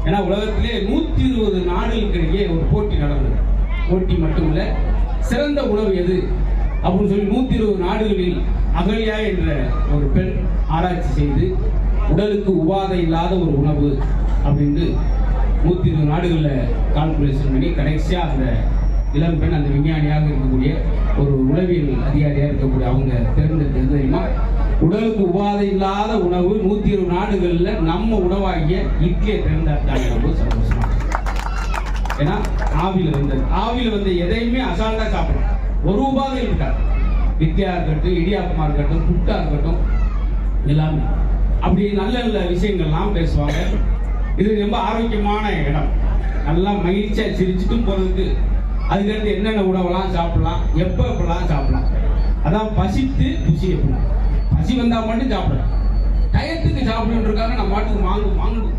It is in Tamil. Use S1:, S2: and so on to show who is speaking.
S1: ஏன்னா உலகத்திலே 120 நாடுகளுக்கிடையே ஒரு போட்டி நடந்தது. போட்டி மட்டும் இல்லை, சிறந்த உணவு எது அப்படின்னு சொல்லி 120 நாடுகளில் அகல்யா என்ற ஒரு பெண் ஆராய்ச்சி செய்து உடலுக்கு உபாதை இல்லாத ஒரு உணவு அப்படின்னு 120 நாடுகளில் கால்குலேஷன் பண்ணி கடைசியாக அந்த இளம் பெண், அந்த விஞ்ஞானியாக இருக்கக்கூடிய ஒரு உளவியல் அதிகாரியாக இருக்கக்கூடிய அவங்க தேர்ந்தெடுத்தது தெரியுமா? உடலுக்கு உபாதை இல்லாத உணவு 120 நாடுகளில் நம்ம உணவாகிய இட்லியை தேர்ந்தெடுத்தாங்க. ரொம்ப சந்தோஷமா. ஏன்னா ஆவியில் வந்த எதையுமே அசால்ட்டாக சாப்பிடும், ஒரு உபாதை இருக்காது. இட்லியா இருக்கட்டும், இடியாப்பமா இருக்கட்டும், புட்டா இருக்கட்டும், எல்லாமே அப்படி நல்ல நல்ல விஷயங்கள்லாம் பேசுவாங்க. இது ரொம்ப ஆரோக்கியமான இடம். நல்லா மகிழ்ச்சியாக சிரிச்சுட்டும் போகிறதுக்கு அதுக்கடுத்து என்னென்ன உணவெல்லாம் சாப்பிடலாம், எப்பெல்லாம் சாப்பிடலாம். அதான் பசித்து ருசி எப்படின்னா, பசி வந்தால் மட்டும் சாப்பிடலாம். டயத்துக்கு சாப்பிடுன்னு இருக்காங்க, நம்ம பாட்டுக்கு வாங்கும்